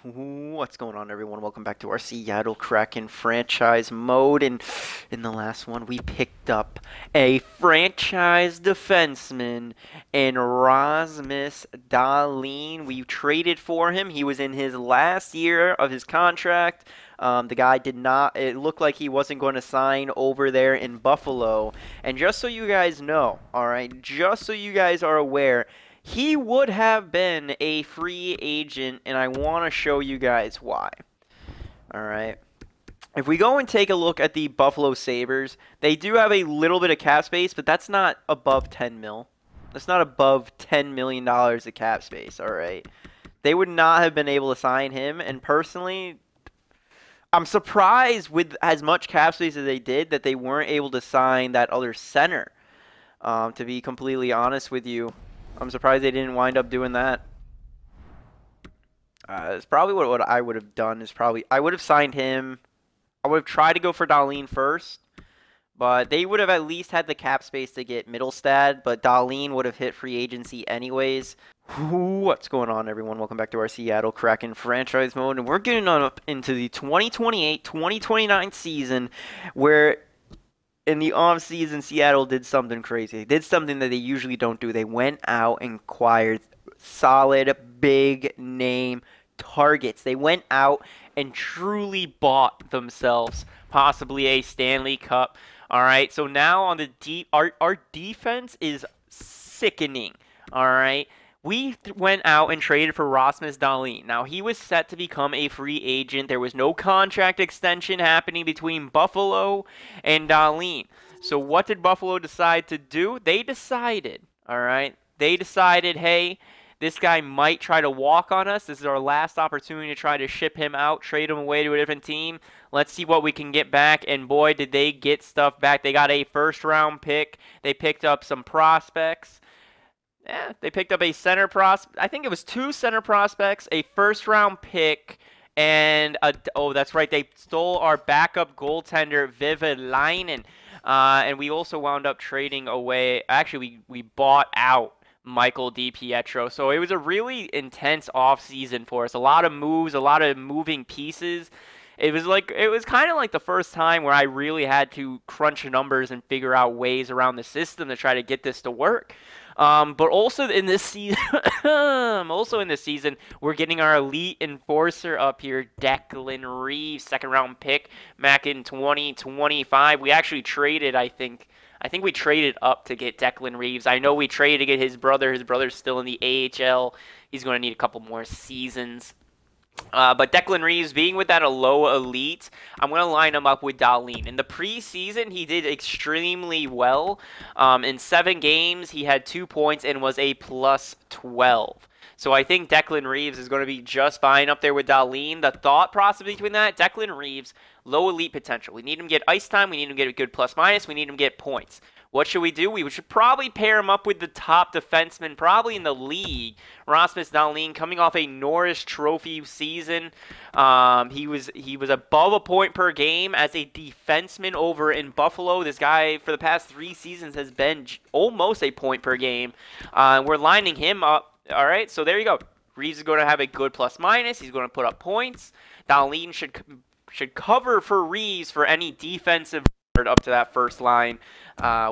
What's going on, everyone? Welcome back to our Seattle Kraken franchise mode. And in the last one, we picked up a franchise defenseman in Rasmus Dahlin. We traded for him. He was in his last year of his contract. The guy did not, it looked like he wasn't going to sign over there in Buffalo. And just so you guys know, all right, just so you guys are aware, he would have been a free agent, and I want to show you guys why. All right. If we go and take a look at the Buffalo Sabres, they do have a little bit of cap space, but that's not above 10 mil. That's not above $10 million of cap space, all right? They would not have been able to sign him, and personally, I'm surprised with as much cap space as they did that they weren't able to sign that other center, to be completely honest with you. I'm surprised they didn't wind up doing that. It's probably what I would have done is probably I would have signed him. I would have tried to go for Dahlin first, but they would have at least had the cap space to get Middlestad, but Dahlin would have hit free agency anyways. What's going on, everyone? Welcome back to our Seattle Kraken franchise mode, and we're getting on up into the 2028-2029 season where in the offseason, Seattle did something crazy. They did something that they usually don't do. They went out and acquired solid, big-name targets. They went out and truly bought themselves possibly a Stanley Cup. All right, so now on the our defense is sickening. All right. We went out and traded for Rasmus Dahlin. Now, he was set to become a free agent. There was no contract extension happening between Buffalo and Dahlin. So what did Buffalo decide to do? They decided, all right, hey, this guy might try to walk on us. This is our last opportunity to try to ship him out, trade him away to a different team. Let's see what we can get back. And boy, did they get stuff back. They got a first-round pick. They picked up some prospects. Yeah, they picked up a center prospect. I think it was 2 center prospects, a first-round pick, and oh, that's right, they stole our backup goaltender, Vivalainen. And we also wound up trading away. Actually, we bought out Michael DiPietro. So it was a really intense offseason for us. A lot of moves, a lot of moving pieces. It was kind of like the first time where I really had to crunch numbers and figure out ways around the system to try to get this to work. But also in this season, we're getting our elite enforcer up here, Declan Reeves, second-round pick back in 2025. We actually traded, I think we traded up to get Declan Reeves. I know we traded to get his brother. His brother's still in the AHL. He's going to need a couple more seasons. But Declan Reeves, being with that a low elite, I'm going to line him up with Dahlin. In the preseason, he did extremely well. In 7 games, he had 2 points and was a plus 12. So I think Declan Reeves is going to be just fine up there with Dahlin. The thought process between that, Declan Reeves, low elite potential. We need him to get ice time. We need him to get a good plus-minus. We need him to get points. What should we do? We should probably pair him up with the top defenseman probably in the league, Rasmus Dahlin, coming off a Norris Trophy season. He was above a point per game as a defenseman over in Buffalo. This guy, for the past 3 seasons, has been almost a point per game. We're lining him up. All right, so there you go. Reeves is going to have a good plus-minus. He's going to put up points. Dahlin should cover for Reeves for any defensive up to that first line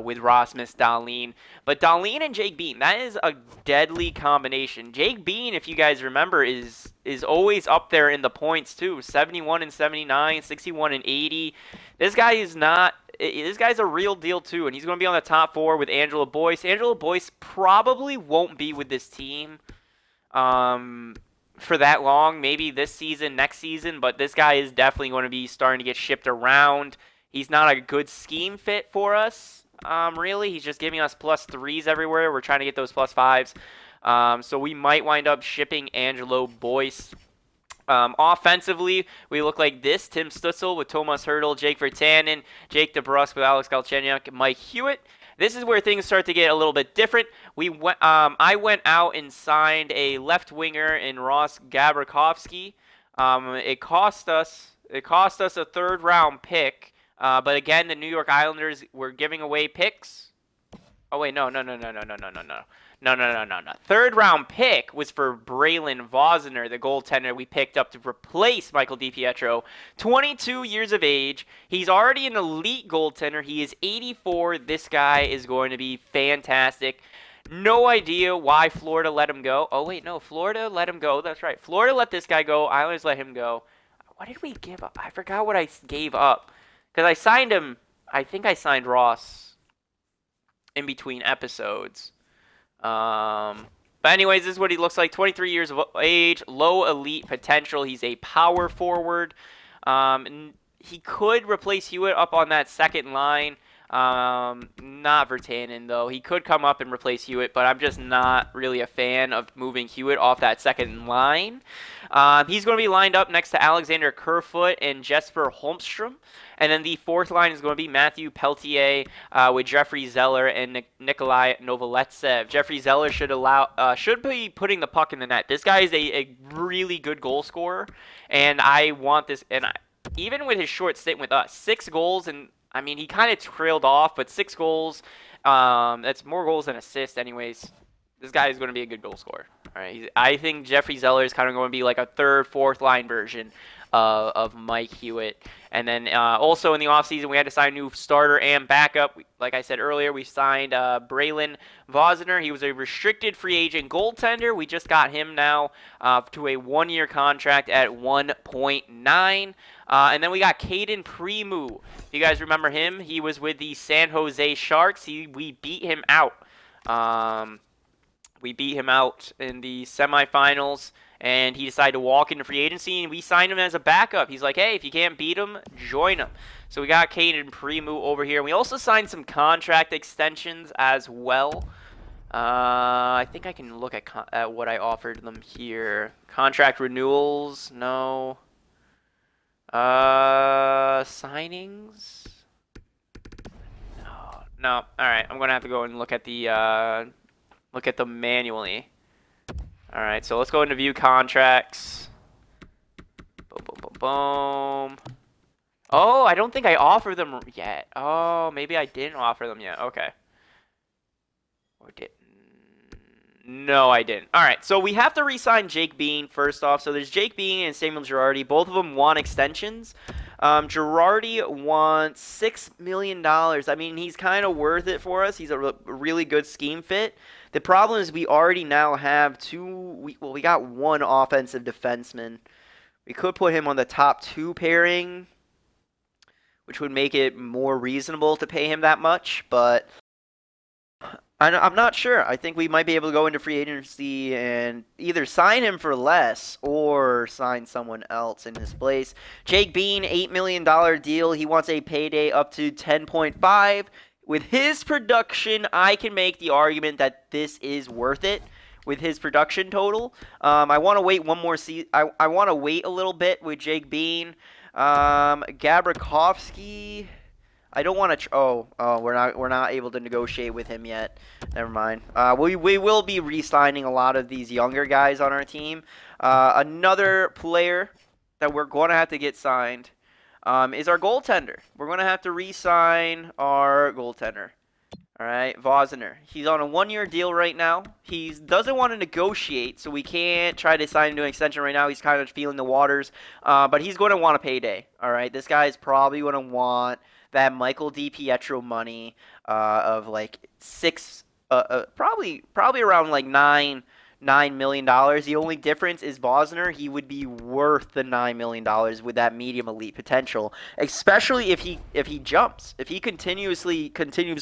with Rasmus Dahlin. But Dahlin and Jake Bean, that is a deadly combination. Jake Bean, if you guys remember, is always up there in the points too. 71 and 79, 61 and 80. This guy's a real deal too, and he's going to be on the top 4 with Angelo Boyce. Angelo Boyce probably won't be with this team for that long, maybe this season, next season, but this guy is definitely going to be starting to get shipped around. He's not a good scheme fit for us, really. He's just giving us +3s everywhere. We're trying to get those +5s. So we might wind up shipping Angelo Boyce. Offensively, we look like this. Tim Stutzel with Thomas Hertl, Jake Virtanen, Jake DeBrusk with Alex Galchenyuk, Mike Hewitt. This is where things start to get a little bit different. I went out and signed a left winger in Ross Gabrikovsky. It cost us a 3rd-round pick. But again, the New York Islanders were giving away picks. Oh wait, no. No. Third round pick was for Braylon Vosner, the goaltender we picked up to replace Michael DiPietro. 22 years of age. He's already an elite goaltender. He is 84. This guy is going to be fantastic. No idea why Florida let him go. Oh, wait, no. Florida let him go. That's right. Florida let this guy go. Islanders let him go. What did we give up? I forgot what I gave up. Because I signed him. I think I signed Ross in between episodes. But anyways, this is what he looks like. 23 years of age, low elite potential. He's a power forward. And he could replace Hewitt up on that second line. Not Virtanen, though. He could come up and replace Hewitt, but I'm just not really a fan of moving Hewitt off that second line. He's going to be lined up next to Alexander Kerfoot and Jesper Holmstrom. And then the fourth line is going to be Matthew Peltier with Jeffrey Zeller and Nikolai Novoletsev. Jeffrey Zeller should be putting the puck in the net. This guy is a really good goal scorer, and I want this. And even with his short stint with us, 6 goals, and I mean he kind of trailed off, but 6 goals. That's more goals than assists, anyways. This guy is going to be a good goal scorer. All right, I think Jeffrey Zeller is kind of going to be like a third, fourth line version of Mike Hewitt. And then also in the offseason, we had to sign a new starter and backup. Like I said earlier, we signed Braylon Vosner. He was a restricted free agent goaltender. We just got him now to a 1-year contract at 1.9. And then we got Caden Premu. If you guys remember him, he was with the San Jose Sharks. We beat him out. We beat him out in the semifinals. And he decided to walk into free agency, and we signed him as a backup. He's like, hey, if you can't beat him, join him. So we got Caden Premu over here. We also signed some contract extensions as well. I think I can look at what I offered them here. Contract renewals, no. Signings? No. All right, I'm going to have to go and look at them manually. All right, so let's go into view contracts. Boom, boom, boom, boom. Oh, I don't think I offered them yet. Oh, maybe I didn't offer them yet. Okay. Or didn't. No, I didn't. All right, so we have to re-sign Jake Bean first off. So there's Jake Bean and Samuel Girardi. Both of them want extensions. Girardi wants $6 million. I mean, he's kind of worth it for us. He's a really good scheme fit. The problem is we already now have we got 1 offensive defenseman. We could put him on the top 2 pairing, which would make it more reasonable to pay him that much, but I'm not sure. I think we might be able to go into free agency and either sign him for less or sign someone else in his place. Jake Bean, $8 million deal. He wants a payday up to 10.5. With his production, I can make the argument that this is worth it with his production total. I want to wait one more season. I want to wait a little bit with Jake Bean. Gabrikovsky, I don't want to. We're not able to negotiate with him yet. Never mind. We will be re-signing a lot of these younger guys on our team. Another player that we're going to have to get signed is our goaltender. We're going to have to re-sign our goaltender. All right, Vosner. He's on a 1-year deal right now. He doesn't want to negotiate, so we can't try to sign him to an extension right now. He's kind of feeling the waters, but he's going to want a payday. All right, this guy's probably going to want that Michael DiPietro money of like probably around like $9 million. The only difference is Vosner. He would be worth the $9 million with that medium elite potential, especially if he jumps, if he continues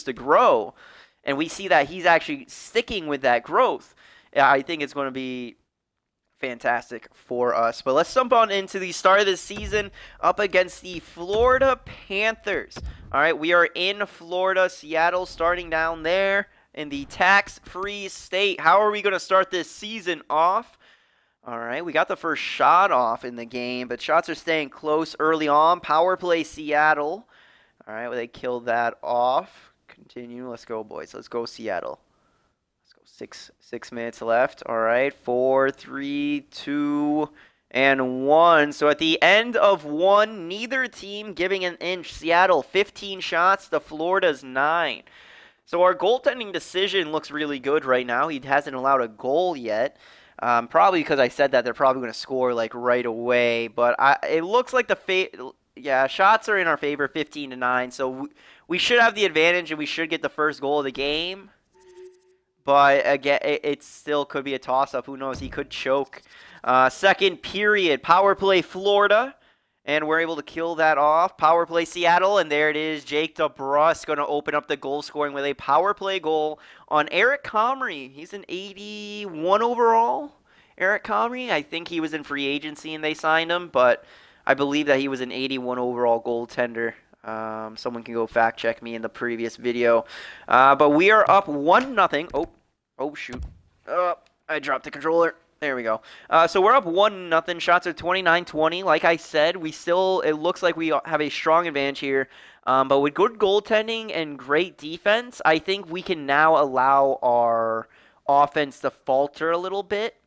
to grow, and we see that he's actually sticking with that growth. I think it's going to be fantastic for us. But let's jump on into the start of the season up against the Florida Panthers. All right, we are in Florida, Seattle, starting down there in the tax-free state. How are we going to start this season off? All right, we got the first shot off in the game, but shots are staying close early on. Power play Seattle. All right, well, they killed that off. Continue. Let's go, boys. Let's go, Seattle. Let's go. Six minutes left. All right, 4, 3, 2, and 1. So at the end of 1, neither team giving an inch. Seattle 15 shots to Florida's 9. So our goaltending decision looks really good right now. He hasn't allowed a goal yet. Probably because I said that they're probably going to score like right away. But it looks like shots are in our favor, 15-9. So we should have the advantage and we should get the first goal of the game. But again, it still could be a toss-up. Who knows? He could choke. Second period, power play Florida. And we're able to kill that off. Power play Seattle, and there it is. Jake DeBrusk going to open up the goal scoring with a power play goal on Eric Comrie. He's an 81 overall. Eric Comrie, I think he was in free agency and they signed him, but I believe that he was an 81 overall goaltender. Someone can go fact check me in the previous video. But we are up 1-0. Oh shoot. I dropped the controller. There we go. So we're up 1-0. Shots are 29-20. Like I said, it looks like we have a strong advantage here. But with good goaltending and great defense, I think we can now allow our offense to falter a little bit,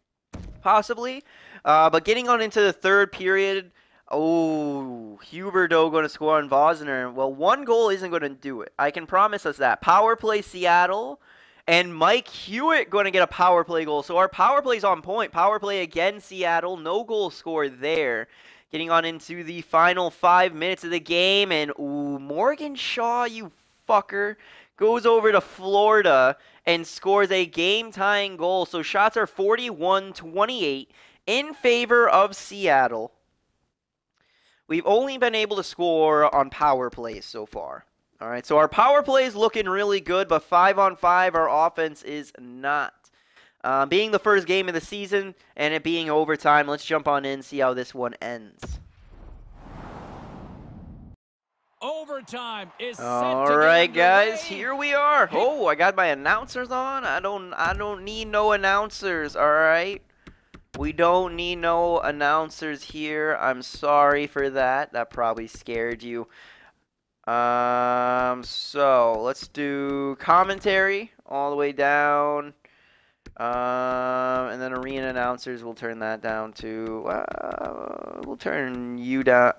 possibly. But getting on into the third period, Huberdeau going to score on Vosner. Well, one goal isn't going to do it. I can promise us that. Power play Seattle. And Mike Hewitt going to get a power play goal. So our power play's on point. Power play again, Seattle. No goal scored there. Getting on into the final 5 minutes of the game. And, Morgan Shaw, you fucker, goes over to Florida and scores a game-tying goal. So shots are 41-28 in favor of Seattle. We've only been able to score on power plays so far. All right, so our power play is looking really good, but 5-on-5, our offense is not. Being the first game of the season and it being overtime, let's jump on in, see how this one ends. Overtime is set all right, guys, here we are. Oh, I got my announcers on. I don't need no announcers. All right, we don't need no announcers here. I'm sorry for that. That probably scared you. So let's do commentary all the way down. And then arena announcers, we'll turn that down to, we'll turn you down.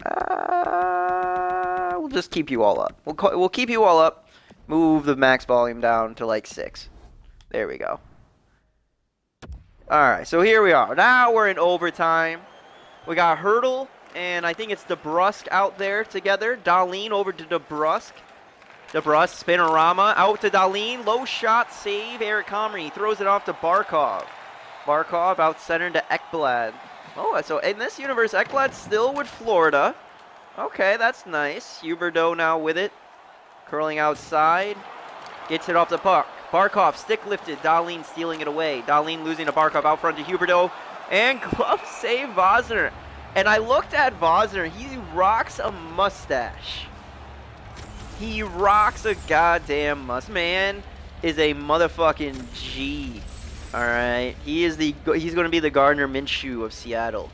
We'll just keep you all up. We'll keep you all up. Move the max volume down to like 6. There we go. Alright, so here we are. Now we're in overtime. We got Hurdle and I think it's DeBrusk out there together. Dahlin over to DeBrusk. DeBrusk, spinorama, out to Dahlin. Low shot, save. Eric Comrie throws it off to Barkov. Barkov out center to Ekblad. Oh, so in this universe, Ekblad's still with Florida. Okay, that's nice. Huberdeau now with it. Curling outside. Gets it off the puck. Barkov, stick lifted. Dahlin stealing it away. Dahlin losing to Barkov out front to Huberdeau. And glove save Vosner. And I looked at Vosner. He rocks a mustache. He rocks a goddamn mustache. Man is a motherfucking G. Alright. He's going to be the Gardner Minshew of Seattle.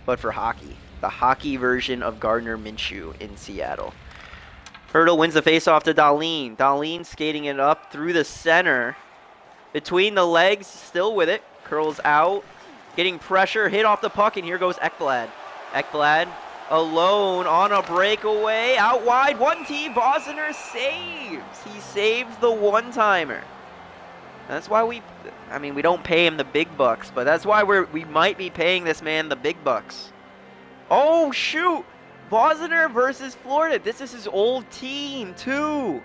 But for hockey. The hockey version of Gardner Minshew in Seattle. Hurdle wins the faceoff to Dahlin. Dahlin skating it up through the center. Between the legs, still with it. Curls out. Getting pressure, hit off the puck, and here goes Ekblad. Ekblad alone on a breakaway. Out wide, 1T, Vosner saves. He saves the one-timer. That's why we don't pay him the big bucks, but that's why we might be paying this man the big bucks. Oh, shoot. Vosner versus Florida. This is his old team, too.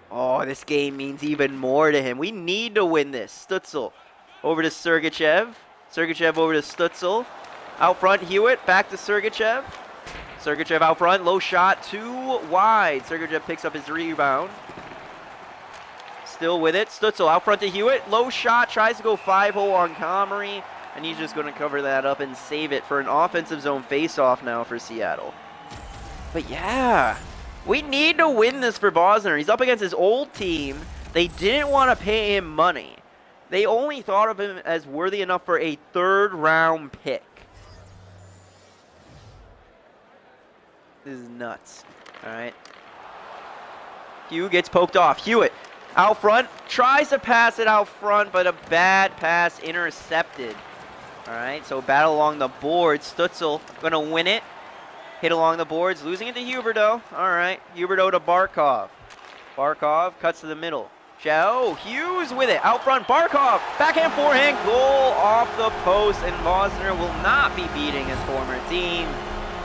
Oh, this game means even more to him. We need to win this. Stützle over to Sergachev. Sergachev over to Stützle. Out front, Hewitt. Back to Sergachev. Sergachev out front. Low shot. Too wide. Sergachev picks up his rebound. Still with it. Stützle out front to Hewitt. Low shot. Tries to go 5-0 on Comrie. And he's just going to cover that up and save it for an offensive zone face-off now for Seattle. But yeah, we need to win this for Vosner. He's up against his old team. They didn't want to pay him money. They only thought of him as worthy enough for a third-round pick. This is nuts. All right. Hugh gets poked off. Hewitt out front. Tries to pass it out front, but a bad pass intercepted. All right, so battle along the boards. Stützle going to win it. Hit along the boards, losing it to Huberdeau. All right, Huberdeau to Barkov. Barkov cuts to the middle. Joe Hughes with it. Out front, Barkov. Backhand forehand. Goal off the post. And Vosner will not be beating his former team,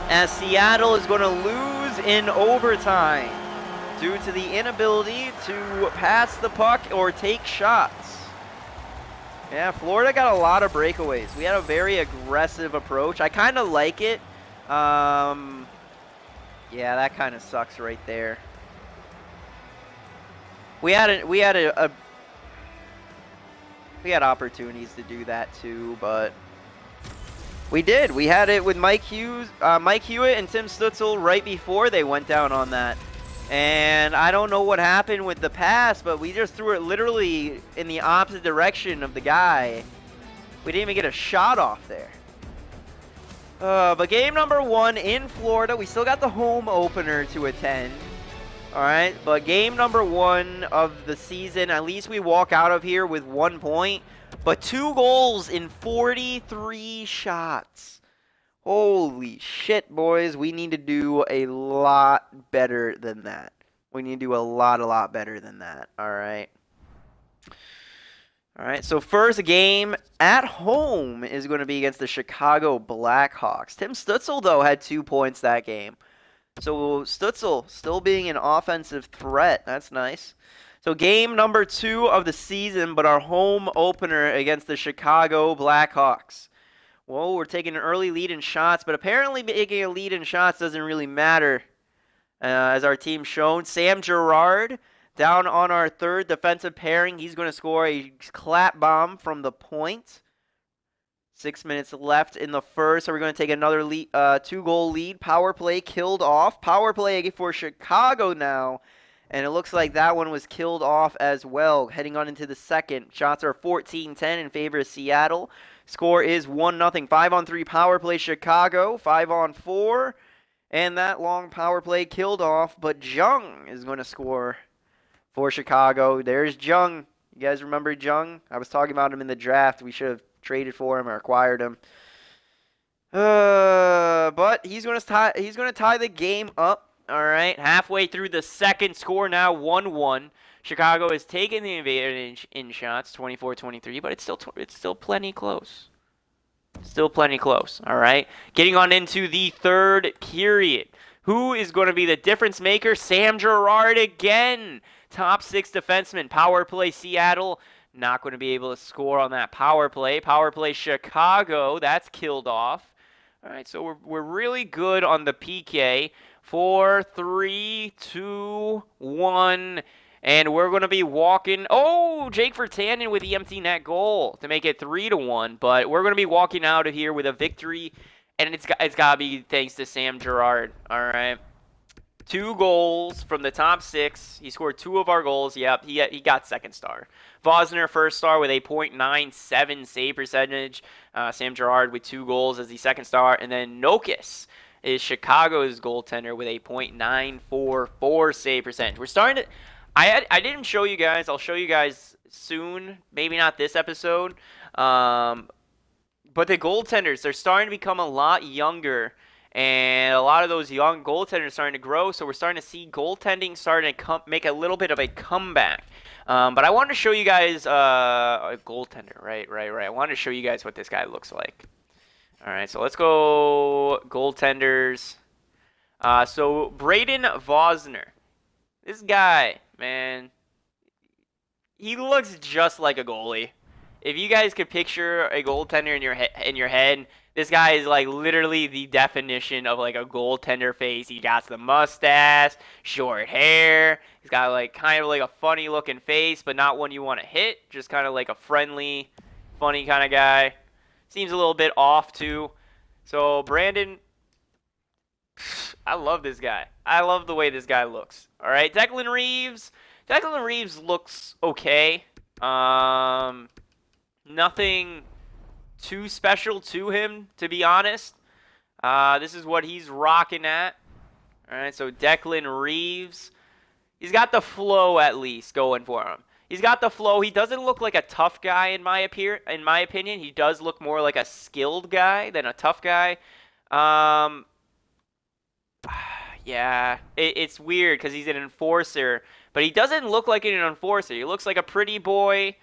as Seattle is going to lose in overtime due to the inability to pass the puck or take shots. Yeah, Florida got a lot of breakaways. We had a very aggressive approach. I kind of like it. Yeah, that kind of sucks right there. We had opportunities to do that too, but we did. We had it with Mike Hewitt and Tim Stutzel right before they went down on that. And I don't know what happened with the pass, but we just threw it literally in the opposite direction of the guy. We didn't even get a shot off there. But game number 1 in Florida. We still got the home opener to attend. All right, but game number 1 of the season, at least we walk out of here with 1 point. But 2 goals in 43 shots. Holy shit, boys. We need to do a lot better than that. We need to do a lot better than that. All right. All right, so first game at home is going to be against the Chicago Blackhawks. Tim Stutzel, though, had 2 points that game. So Stutzel still being an offensive threat. That's nice. So game number 2 of the season, but our home opener against the Chicago Blackhawks. Well, we're taking an early lead in shots, but apparently making a lead in shots doesn't really matter, as our team's shown. Sam Girard down on our third defensive pairing. He's going to score a clap bomb from the point. 6 minutes left in the first, so we're going to take another lead, 2-goal lead. Power play killed off. Power play for Chicago now, and it looks like that one was killed off as well. Heading on into the second, shots are 14-10 in favor of Seattle. Score is 1-0. 5-on-3 power play Chicago. 5-on-4. And that long power play killed off. But Jung is going to score for Chicago. There's Jung. You guys remember Jung? I was talking about him in the draft. We should have traded for him or acquired him. But he's going to tie the game up. All right. Halfway through the second, score now 1-1. Chicago has taken the advantage in shots, 24-23, but it's still plenty close. Still plenty close, all right? Getting on into the third period. Who is going to be the difference maker? Sam Girard again. Top 6 defenseman. Power play Seattle. Not going to be able to score on that power play. Power play Chicago. That's killed off. All right, so we're really good on the PK. 4, 3, 2, 1. And we're going to be walking. Oh, Jake Virtanen with the empty net goal to make it 3-1. But we're going to be walking out of here with a victory. And it's got to be thanks to Sam Girard. All right. 2 goals from the top 6. He scored 2 of our goals. Yep, he got second star. Vosner first star with a .97 save percentage. Sam Girard with 2 goals as the second star. And then Nokas is Chicago's goaltender with a .944 save percentage. We're starting to... I didn't show you guys. I'll show you guys soon. Maybe not this episode. But the goaltenders, they're starting to become a lot younger. And a lot of those young goaltenders are starting to grow. So we're starting to see goaltending starting to make a little bit of a comeback. But I wanted to show you guys a goaltender. Right. I wanted to show you guys what this guy looks like. All right, so let's go goaltenders. So Braden Vosner. This guy, man, he looks just like a goalie. If you guys could picture a goaltender in your head, this guy is like literally the definition of like a goaltender face. He got the mustache, short hair. He's got like kind of like a funny looking face, but not one you want to hit. Just kind of like a friendly, funny kind of guy. Seems a little bit off too. So Brandon, I love this guy. I love the way this guy looks. All right, Declan Reeves. Declan Reeves looks okay. Nothing too special to him, to be honest. This is what he's rocking at. All right, so Declan Reeves. He's got the flow at least going for him. He's got the flow. He doesn't look like a tough guy in my opinion. He does look more like a skilled guy than a tough guy. Yeah, it's weird because he's an enforcer, But he doesn't look like an enforcer. He looks like a pretty boy.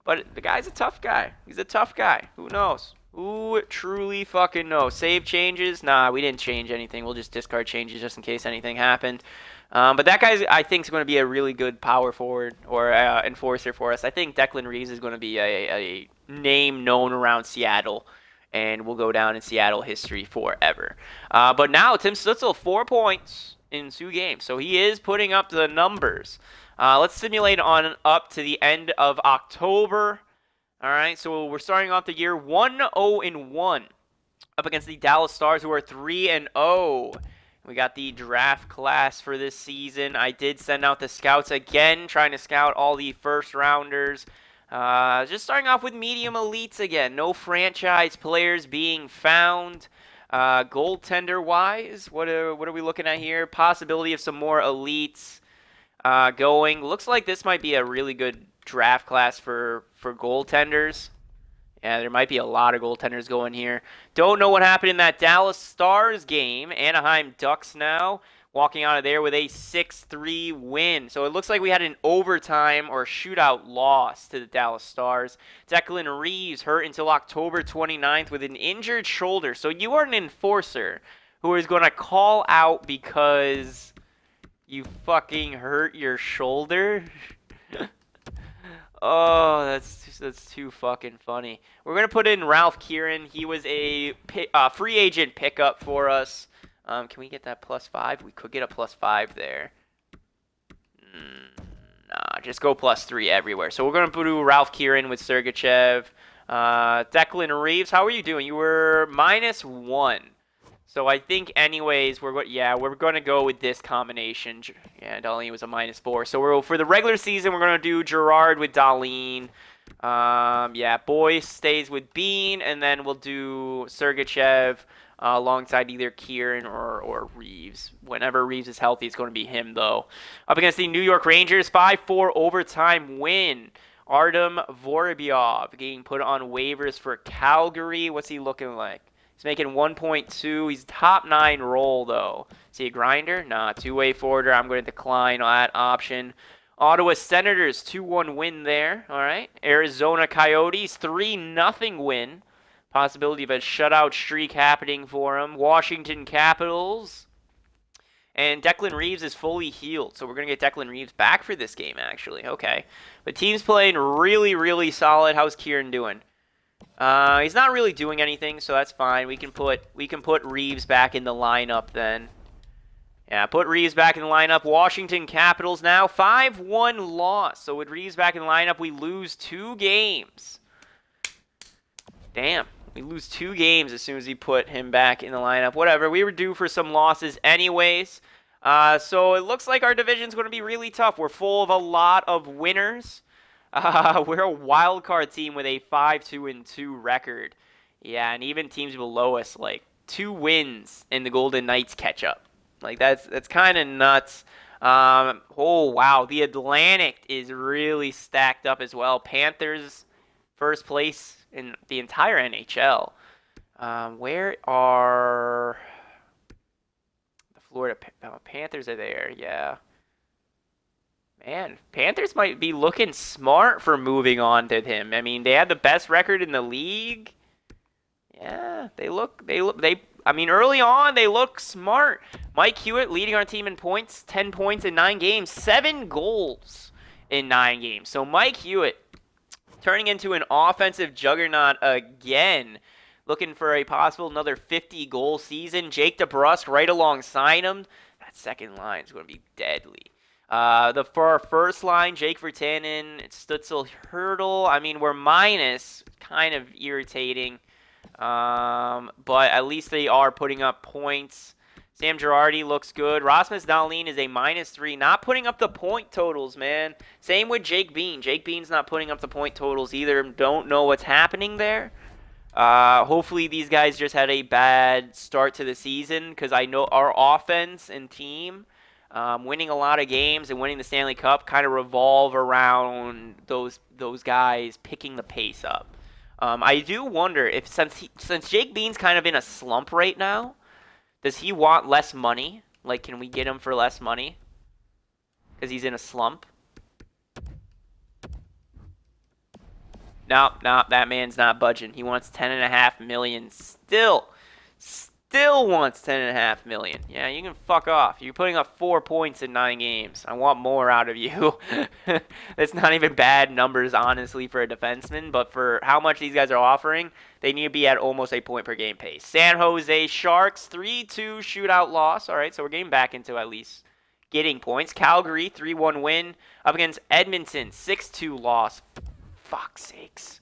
But the guy's a tough guy. He's a tough guy. Who knows? Who truly fucking knows? Save changes? Nah, we didn't change anything. We'll just discard changes just in case anything happened. But that guy, I think, is going to be a really good power forward or enforcer for us. I think Declan Reeves is going to be a name known around Seattle, and will go down in Seattle history forever. But now, Tim Stützle, 4 points in 2 games. So he is putting up the numbers. Let's simulate on up to the end of October. All right, so we're starting off the year 1-0-1 up against the Dallas Stars, who are 3-0. We got the draft class for this season. I did send out the scouts again, trying to scout all the first rounders. Just starting off with medium elites again. No franchise players being found. Goaltender-wise, what are we looking at here? Possibility of some more elites going. Looks like this might be a really good draft class for goaltenders. Yeah, there might be a lot of goaltenders going here. Don't know what happened in that Dallas Stars game. Anaheim Ducks now walking out of there with a 6-3 win. So it looks like we had an overtime or shootout loss to the Dallas Stars. Declan Reeves hurt until October 29th with an injured shoulder. So you are an enforcer who is going to call out because you fucking hurt your shoulder? Oh, that's too fucking funny. We're going to put in Ralph Kieran. He was a free agent pickup for us. Can we get that +5? We could get a +5 there. Nah, just go +3 everywhere. So we're going to do Ralph Kieran with Sergachev. Declan Reeves, how are you doing? You were -1. So I think anyways, we're going to go with this combination. Yeah, Dahlin was a -4. So for the regular season, we're going to do Gerard with Dahlin. Yeah, Boyce stays with Bean, and then we'll do Sergachev alongside either Kieran or Reeves. Whenever Reeves is healthy, it's going to be him, though. Up against the New York Rangers, 5-4 overtime win. Artem Vorobyov getting put on waivers for Calgary. What's he looking like? He's making 1.2. He's top 9 roll, though. Is he a grinder? Nah, two-way forwarder. I'm going to decline that option. Ottawa Senators, 2-1 win there. All right. Arizona Coyotes, 3-0 win. Possibility of a shutout streak happening for him. Washington Capitals. And Declan Reeves is fully healed. So we're going to get Declan Reeves back for this game, actually. Okay. But team's playing really, really solid. How's Kieran doing? He's not really doing anything, so that's fine. We can put Reeves back in the lineup then. Yeah, put Reeves back in the lineup. Washington Capitals now 5-1 loss. So with Reeves back in the lineup, we lose 2 games. Damn, we lose 2 games as soon as we put him back in the lineup. Whatever, we were due for some losses anyways. So it looks like our division's going to be really tough. We're full of a lot of winners. We're a wild card team with a 5-2-2 record. Yeah, and even teams below us, like 2 wins in the Golden Knights catch up. Like that's kind of nuts. Oh wow, the Atlantic is really stacked up as well. Panthers first place in the entire NHL. Where are the Florida Panthers? Are there? Yeah. Man, Panthers might be looking smart for moving on to him. I mean, they had the best record in the league. Yeah, I mean, early on, they look smart. Mike Hewitt leading our team in points, 10 points in 9 games, 7 goals in 9 games. So Mike Hewitt turning into an offensive juggernaut again, looking for a possible another 50-goal season. Jake DeBrusk right alongside him. That second line is going to be deadly. For our first line, Jake Virtanen, Stützle, Hurdle. I mean, we're minus, kind of irritating. But at least they are putting up points. Sam Girardi looks good. Rasmus Dahlin is a -3. Not putting up the point totals, man. Same with Jake Bean. Jake Bean's not putting up the point totals either. Don't know what's happening there. Hopefully these guys just had a bad start to the season, because I know our offense and team winning a lot of games and winning the Stanley Cup kind of revolve around those guys picking the pace up. I do wonder if since Jake Bean's kind of in a slump right now, does he want less money? Like, can we get him for less money? because he's in a slump. Nope, that man's not budging. He wants $10.5 million still. Still wants $10.5 million. Yeah, you can fuck off. You're putting up 4 points in 9 games. I want more out of you. That's not even bad numbers, honestly, for a defenseman. But for how much these guys are offering, they need to be at almost a point per game pace. San Jose Sharks, 3-2 shootout loss. All right, so we're getting back into at least getting points. Calgary, 3-1 win. Up against Edmonton, 6-2 loss. Fuck's sakes.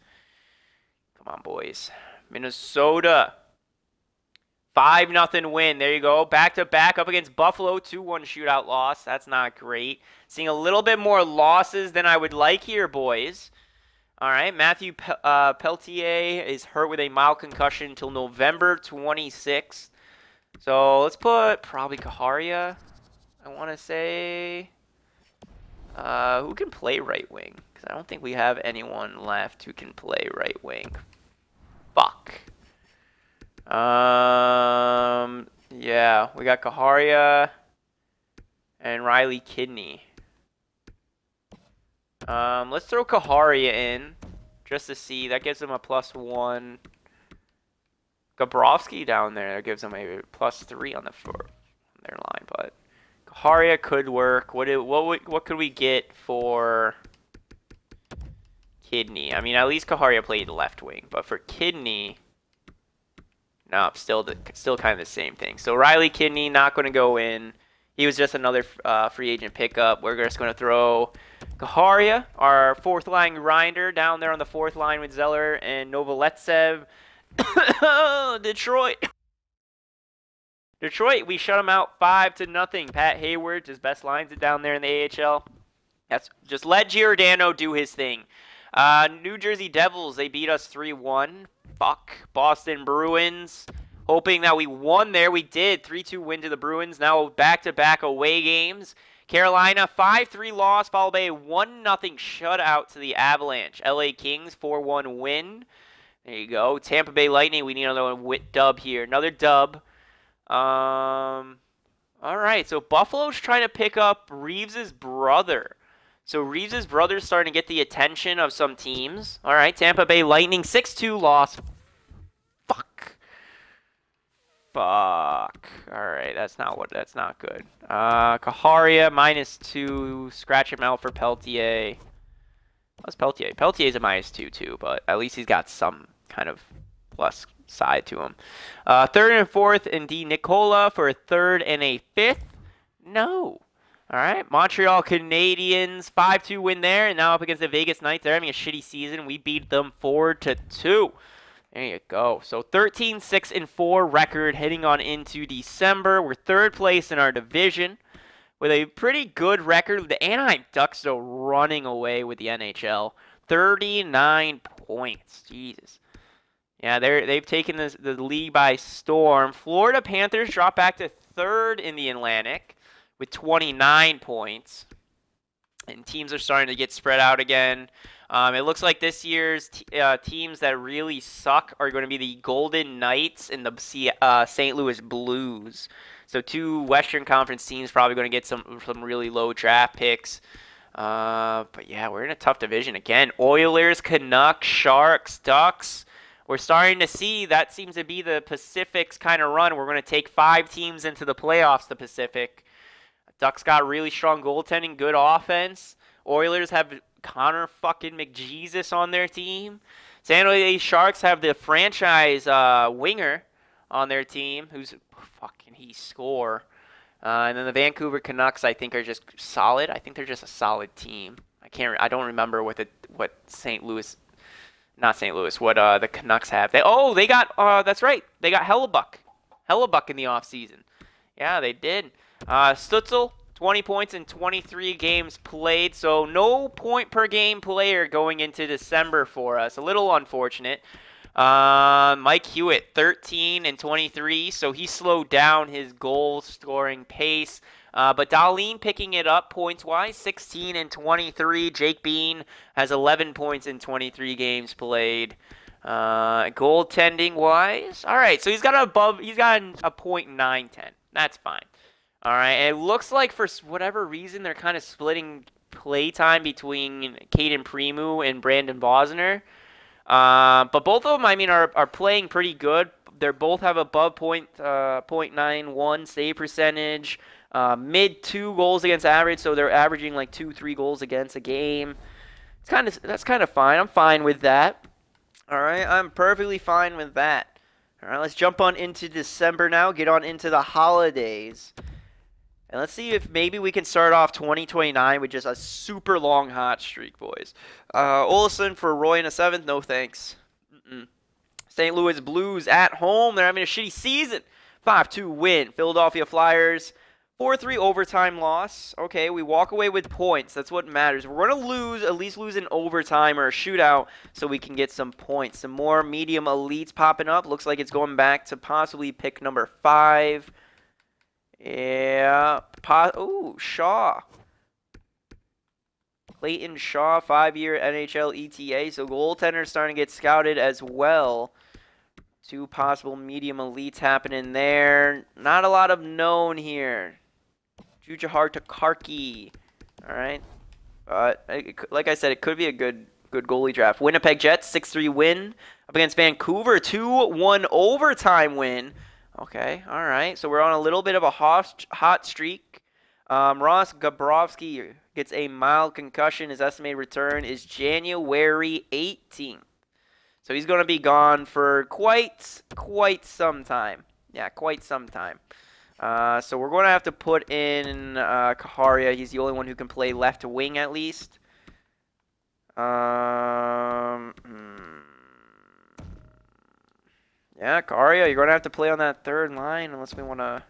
Come on, boys. Minnesota. 5-0 win. There you go. Back-to-back up against Buffalo. 2-1 shootout loss. That's not great. Seeing a little bit more losses than I would like here, boys. All right. Matthew Peltier is hurt with a mild concussion until November 26th. So let's put probably Kaharia, I want to say. Who can play right wing? Because I don't think we have anyone left who can play right wing. Fuck. Yeah, we got Kaharia and Riley Kidney. Let's throw Kaharia in just to see. That gives him a +1. Gabrovsky down there, that gives him a +3 on their line, but Kaharia could work. What could we get for Kidney? I mean, at least Kaharia played left wing, but for Kidney, no, still kind of the same thing. So Riley Kidney not going to go in. He was just another free agent pickup. We're just going to throw Kaharia, our fourth line grinder, down there on the fourth line with Zeller and Novoletsev. Detroit, we shut them out 5-0. Pat Hayward, his best lines are down there in the AHL. That's just let Giordano do his thing. New Jersey Devils, they beat us 3-1. Fuck. Boston Bruins, hoping that we won there. We did. 3-2 win to the Bruins. Now back-to-back away games. Carolina, 5-3 loss, followed by a 1-0 shutout to the Avalanche. LA Kings, 4-1 win. There you go. Tampa Bay Lightning, we need another dub here. Another dub. All right, so Buffalo's trying to pick up Reeves' brother. So Reeves' brother's starting to get the attention of some teams. All right, Tampa Bay Lightning, 6-2 loss. Fuck. All right, that's not good. Kaharia, -2. Scratch him out for Peltier. What's Peltier? Peltier's a -2 too, but at least he's got some kind of plus side to him. Third and fourth, and D. Nicola for a third and a fifth. No. All right. Montreal Canadiens, 5-2 win there, and now up against the Vegas Knights. They're having a shitty season. We beat them 4-2. There you go. So 13-6-4 record heading on into December. We're third place in our division with a pretty good record. The Anaheim Ducks, though, running away with the NHL. 39 points. Jesus. Yeah, they've taken the league by storm. Florida Panthers drop back to third in the Atlantic with 29 points. And teams are starting to get spread out again. It looks like this year's teams that really suck are going to be the Golden Knights and the St. Louis Blues. So 2 Western Conference teams probably going to get some really low draft picks. But yeah, we're in a tough division again. Oilers, Canucks, Sharks, Ducks. We're starting to see that seems to be the Pacific's kind of run. We're going to take 5 teams into the playoffs, the Pacific. Ducks got really strong goaltending, good offense. Oilers have Connor fucking McJesus on their team. San Jose Sharks have the franchise winger on their team, who's fucking he score. And then the Vancouver Canucks, I think, are just solid. I think they're just a solid team. I don't remember what St. Louis, not St. Louis, what the Canucks have. They got that's right. They got Hellebuck in the offseason. Yeah, they did. Stutzel, 20 points in 23 games played, so no point per game player going into December for us. A little unfortunate. Mike Hewitt, 13 and 23, so he slowed down his goal-scoring pace. But Dahlin picking it up points-wise, 16 and 23. Jake Bean has 11 points in 23 games played. Goaltending-wise, all right, so he's got a .910. That's fine. All right, and it looks like for whatever reason they're kind of splitting play time between Caden Premu and Brandon Bosner. But both of them, I mean, are playing pretty good. They both have above .91 save percentage, mid 2 goals against average, so they're averaging like 2-3 goals against a game. That's kind of fine. I'm fine with that. All right, I'm perfectly fine with that. All right, let's jump on into December now. Get on into the holidays. And let's see if maybe we can start off 2029 with just a super long hot streak, boys. Olsen for Roy in a 7th. No thanks. St. Louis Blues at home. They're having a shitty season. 5-2 win. Philadelphia Flyers. 4-3 overtime loss. Okay, we walk away with points. That's what matters. We're going to lose, at least lose in overtime or a shootout so we can get some points. Some more medium elites popping up. Looks like it's going back to possibly pick number 5. Yeah. Ooh, Shaw. Clayton Shaw, 5-year NHL ETA. So goaltenders starting to get scouted as well. 2 possible medium elites happening there. Not a lot of known here. Jujahar Takarki. All right. Like I said, it could be a good goalie draft. Winnipeg Jets, 6-3 win up against Vancouver. 2-1 overtime win. Okay, all right. So we're on a little bit of a hot streak. Ross Gabrovsky gets a mild concussion. His estimated return is January 18th. So he's going to be gone for quite some time. Yeah, quite some time. So we're going to have to put in Kaharia. He's the only one who can play left wing at least. Yeah, Kaharia, you're going to have to play on that third line unless we want to...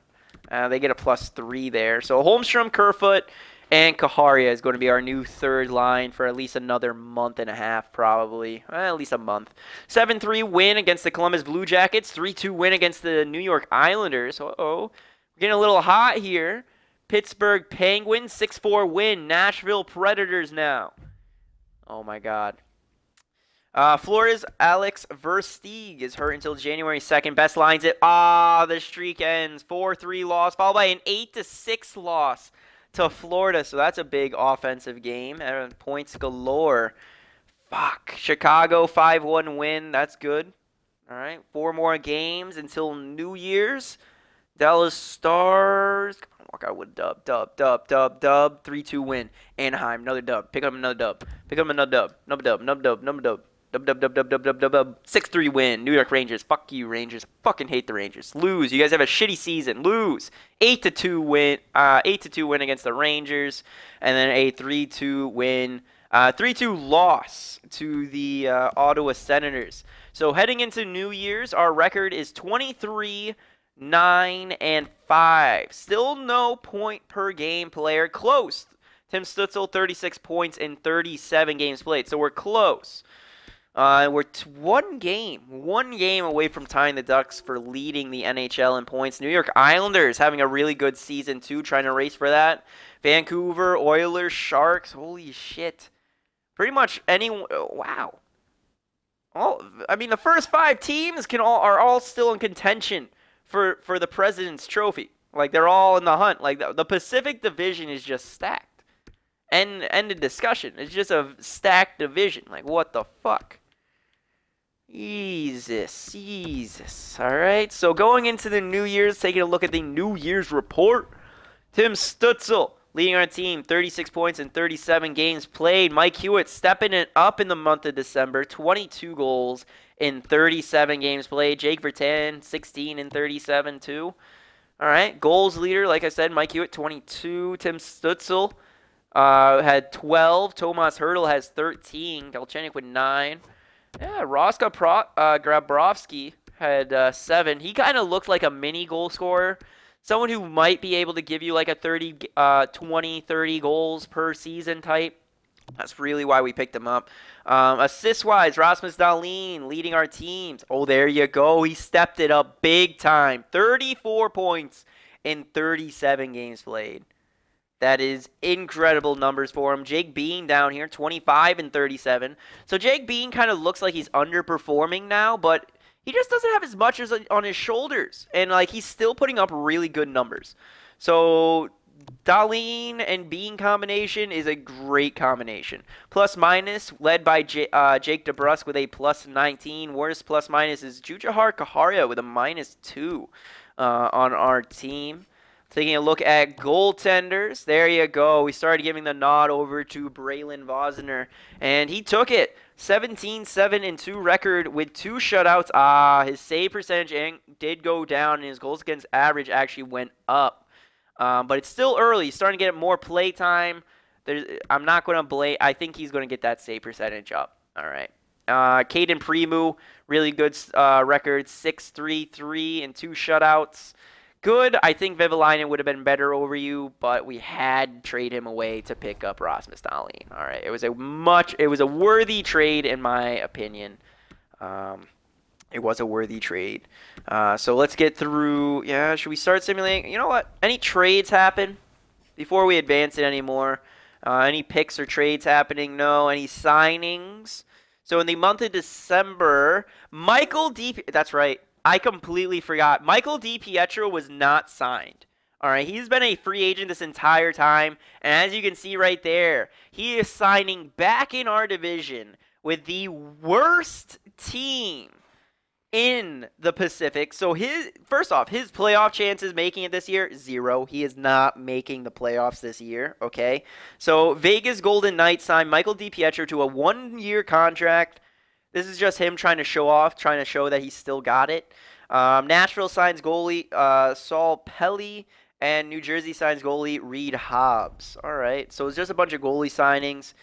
they get a +3 there. So Holmstrom, Kerfoot, and Kaharia is going to be our new third line for at least another month and a half, probably. At least a month. 7-3 win against the Columbus Blue Jackets. 3-2 win against the New York Islanders. Uh-oh. We're getting a little hot here. Pittsburgh Penguins, 6-4 win. Nashville Predators now. Oh, my God. Florida's Alex Versteeg is hurt until January 2nd. Best lines it. The streak ends. 4-3 loss, followed by an 8-6 loss to Florida. So that's a big offensive game. Points galore. Fuck. Chicago 5-1 win. That's good. All right. 4 more games until New Year's. Dallas Stars. Come on, walk out with dub. 3-2 win. Anaheim, another dub. Pick up another dub. Pick up another dub. Number dub. 6-3 win. New York Rangers. Fuck you, Rangers. Fucking hate the Rangers. Lose. You guys have a shitty season. Lose. 8-2 win. 8-2 win against the Rangers, and then a 3-2 win. 3-2 loss to the Ottawa Senators. So heading into New Year's, our record is 23-9-5. Still no point per game player. Close. Tim Stützle, 36 points in 37 games played. So we're close. We're one game away from tying the Ducks for leading the NHL in points. New York Islanders having a really good season too, trying to race for that. Vancouver, Oilers, Sharks. Holy shit! Pretty much anyone. Wow. I mean, the first 5 teams are all still in contention for the President's Trophy. Like they're all in the hunt. Like the Pacific Division is just stacked. End of discussion. It's just a stacked division. Like what the fuck? Jesus. All right. So going into the New Year's, taking a look at the New Year's report. Tim Stützle leading our team, 36 points in 37 games played. Mike Hewitt stepping it up in the month of December, 22 goals in 37 games played. Jake Vertan, 16 in 37 too. All right. Goals leader, like I said, Mike Hewitt, 22. Tim Stützle had 12. Tomas Hertl has 13. Galchenyuk with 9. Yeah, Roska Grabowski had 7. He kind of looked like a mini goal scorer. Someone who might be able to give you like a 20-30 goals per season type. That's really why we picked him up. Assist-wise, Rasmus Dahlin leading our teams. Oh, there you go. He stepped it up big time. 34 points in 37 games played. That is incredible numbers for him. Jake Bean down here, 25 and 37. So Jake Bean kind of looks like he's underperforming now, but he just doesn't have as much as on his shoulders. And like he's still putting up really good numbers. So Dahlin and Bean combination is a great combination. Plus minus led by Jake DeBrusk with a plus 19. Worst plus minus is Jujahar Kaharia with a -2 on our team. Taking a look at goaltenders, there you go. We started giving the nod over to Braylon Vosner, and he took it. 17-7-2 record with 2 shutouts. His save percentage did go down, and his goals against average actually went up. But it's still early. He's starting to get more play time. I'm not going to blame. I think he's going to get that save percentage up. All right. Caden Primu, really good record, 6-3-3 and 2 shutouts. Good. I think Vivalainen would have been better over you, but we had to trade him away to pick up Rasmus Dahlin. All right. It was a worthy trade in my opinion. It was a worthy trade. So let's get through. Yeah, should we start simulating? You know what? Any trades happen before we advance it anymore? Any picks or trades happening? No. Any signings? So in the month of December, that's right. I completely forgot. Michael DiPietro was not signed. All right, he's been a free agent this entire time, and as you can see right there, he is signing back in our division with the worst team in the Pacific. So first off, his playoff chances making it this year, 0. He is not making the playoffs this year, okay? So Vegas Golden Knights signed Michael DiPietro to a 1-year contract. This is just him trying to show off, trying to show that he's still got it. Nashville signs goalie Saul Pelly, and New Jersey signs goalie Reed Hobbs. All right, so it's just a bunch of goalie signings.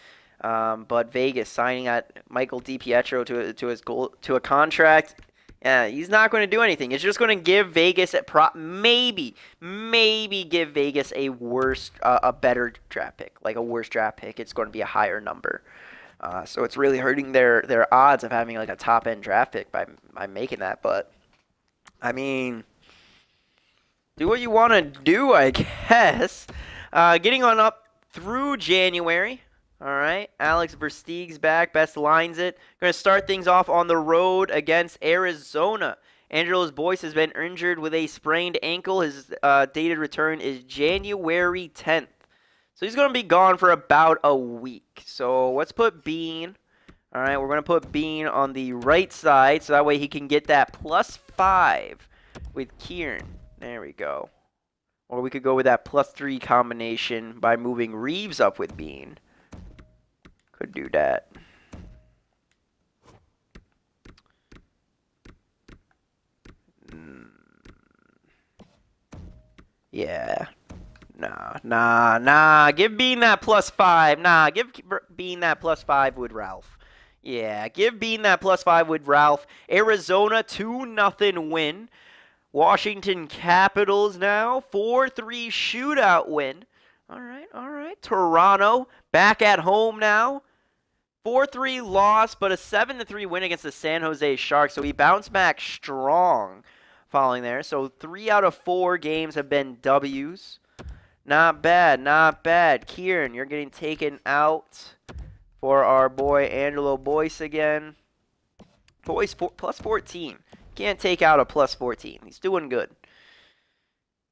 But Vegas signing at Michael DiPietro to a contract. Yeah, he's not going to do anything. It's just going to give Vegas maybe give Vegas a better draft pick, like a worse draft pick. It's going to be a higher number. So it's really hurting their odds of having like a top end draft pick by making that. But I mean, do what you want to do, I guess. Getting on up through January. All right, Alex Versteeg's back. Best lines it. Going to start things off on the road against Arizona. Angelos Boyce has been injured with a sprained ankle. His dated return is January 10th. So he's going to be gone for about a week. So let's put Bean. All right, we're going to put Bean on the right side so that way he can get that +5 with Kieran. There we go. Or we could go with that +3 combination by moving Reeves up with Bean. Could do that. Yeah. Nah. Give Bean that +5. Nah, give Bean that +5 with Ralph. Yeah, give Bean that +5 with Ralph. Arizona 2-0 win. Washington Capitals now 4-3 shootout win. All right. Toronto back at home now. 4-3 loss, but a 7-3 win against the San Jose Sharks. So he bounced back strong following there. So 3 out of 4 games have been W's. Not bad. Kieran, you're getting taken out for our boy Angelo Boyce again. Boyce +14. Can't take out a +14. He's doing good.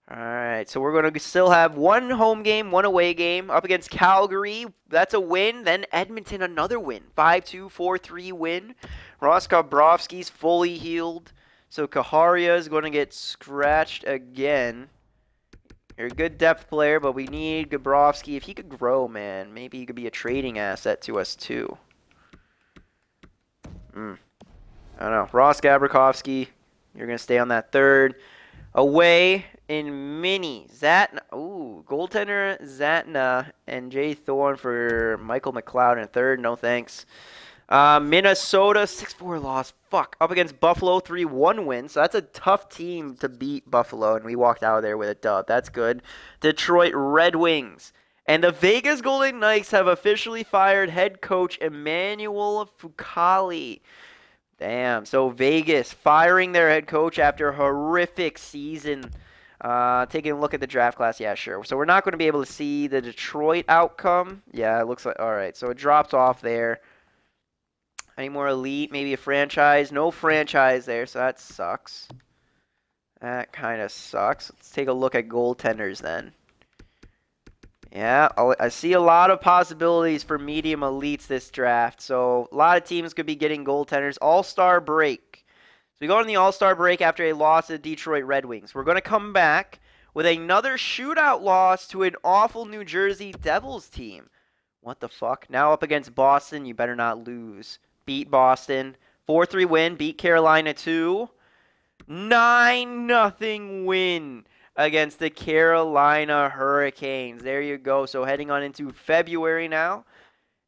All right, so we're going to still have 1 home game, 1 away game up against Calgary. That's a win. Then Edmonton, another win. 5-2, 4-3 win. Ross Gabrovski's fully healed. So Kaharia is going to get scratched again. You're a good depth player, but we need Gabrovski. If he could grow, man, maybe he could be a trading asset to us too. I don't know. Ross Gabrakovsky, you're going to stay on that third. Away in mini. Zatna. Ooh, goaltender Zatna and Jay Thorne for Michael McLeod in third. No thanks. Minnesota 6-4 loss. Fuck. Up against Buffalo 3-1 win. So that's a tough team to beat Buffalo, and we walked out of there with a dub. That's good. Detroit Red Wings. And the Vegas Golden Knights have officially fired head coach Emmanuel Fucali. Damn. So Vegas firing their head coach after a horrific season. Taking a look at the draft class. Yeah, sure. So we're not going to be able to see the Detroit outcome. Yeah, it looks like. All right. So it drops off there. Any more elite? Maybe a franchise? No franchise there, so that sucks. That kind of sucks. Let's take a look at goaltenders then. Yeah, I see a lot of possibilities for medium elites this draft. So a lot of teams could be getting goaltenders. All-Star break. So we go on the All-Star break after a loss to the Detroit Red Wings. We're going to come back with another shootout loss to an awful New Jersey Devils team. What the fuck? Now up against Boston, you better not lose. Beat Boston. 4-3 win. Beat Carolina 2. 9-0 win against the Carolina Hurricanes. There you go. So heading on into February now.